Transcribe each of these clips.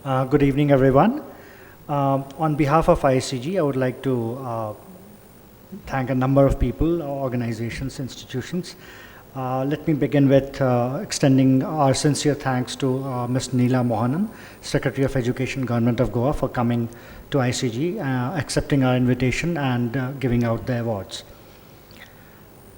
Good evening, everyone. On behalf of ICG, I would like to thank a number of people, organizations, institutions. Let me begin with extending our sincere thanks to Ms. Neela Mohanan, Secretary of Education, Government of Goa, for coming to ICG, accepting our invitation and giving out the awards.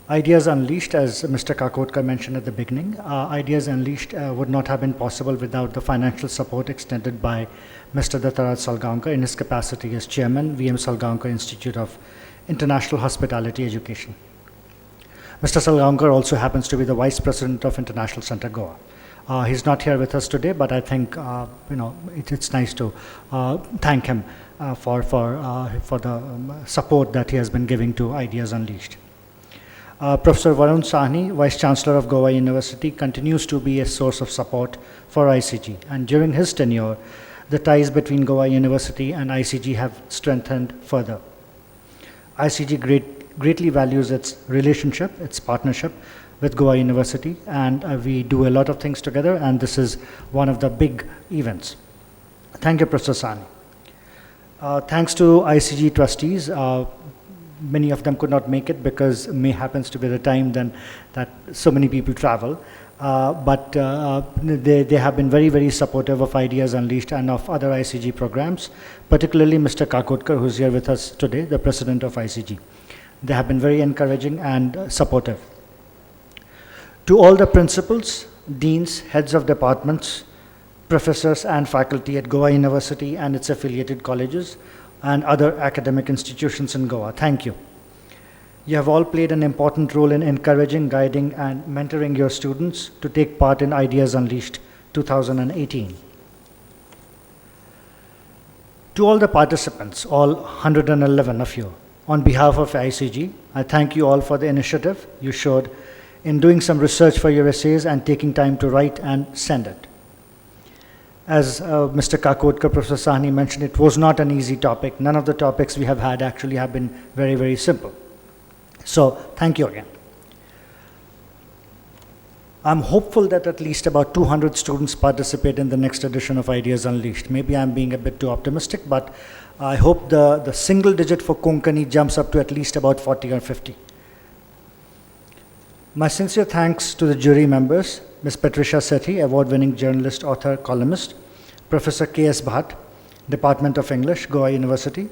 Ideas Unleashed, as Mr. Kakotkar mentioned at the beginning, Ideas Unleashed would not have been possible without the financial support extended by Mr. Dattaraj Salgaonkar in his capacity as Chairman, VM Salgaonkar Institute of International Hospitality Education. Mr. Salgaonkar also happens to be the Vice President of International Center Goa. He's not here with us today, but I think it's nice to thank him for the support that he has been giving to Ideas Unleashed. Professor Varun Sahni, Vice Chancellor of Goa University, continues to be a source of support for ICG. And during his tenure, the ties between Goa University and ICG have strengthened further. ICG greatly values its relationship, its partnership with Goa University, and we do a lot of things together, and this is one of the big events. Thank you, Professor Sahni. Thanks to ICG trustees. Many of them could not make it because May happens to be the time then that so many people travel. But they have been very, very supportive of Ideas Unleashed and of other ICG programs, particularly Mr. Kakotkar, who's here with us today, the president of ICG. They have been very encouraging and supportive. To all the principals, deans, heads of departments, professors and faculty at Goa University and its affiliated colleges, and other academic institutions in Goa, thank you. You have all played an important role in encouraging, guiding, and mentoring your students to take part in Ideas Unleashed 2018. To all the participants, all 111 of you, on behalf of ICG, I thank you all for the initiative you showed in doing some research for your essays and taking time to write and send it. As Mr. Kakotkar, Professor Sahni mentioned, it was not an easy topic. None of the topics we have had actually have been very, very simple. So, thank you again. I'm hopeful that at least about 200 students participate in the next edition of Ideas Unleashed. Maybe I'm being a bit too optimistic, but I hope the single digit for Konkani jumps up to at least about 40 or 50. My sincere thanks to the jury members, Ms. Patricia Sethi, award-winning journalist, author, columnist, Professor K.S. Bhatt, Department of English, Goa University,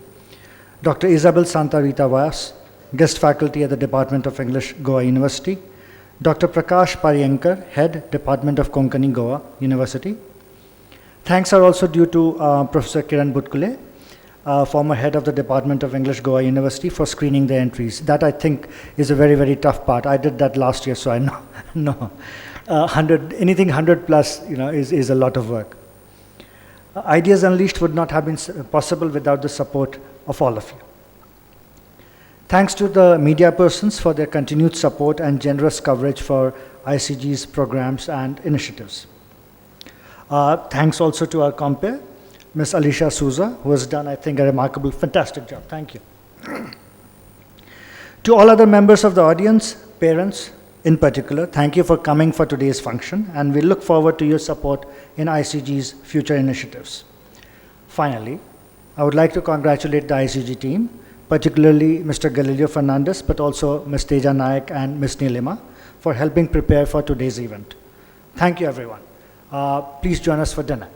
Dr. Isabel Santa Rita Vyas, guest faculty at the Department of English, Goa University, Dr. Prakash Pariyankar, head, Department of Konkani, Goa University. Thanks are also due to Professor Kiran Butkule, former head of the Department of English, Goa University, for screening the entries. That, I think, is a very, very tough part. I did that last year, so I know. Anything 100 plus, is a lot of work. Ideas Unleashed would not have been possible without the support of all of you. Thanks to the media persons for their continued support and generous coverage for ICG's programs and initiatives. Thanks also to our compere, Ms. Alicia Souza, who has done, I think, a remarkable, fantastic job. Thank you. To all other members of the audience, parents in particular, thank you for coming for today's function, and we look forward to your support in ICG's future initiatives. Finally, I would like to congratulate the ICG team, particularly Mr. Galileo Fernandez, but also Ms. Teja Nayak and Ms. Nilima, for helping prepare for today's event. Thank you, everyone. Please join us for dinner.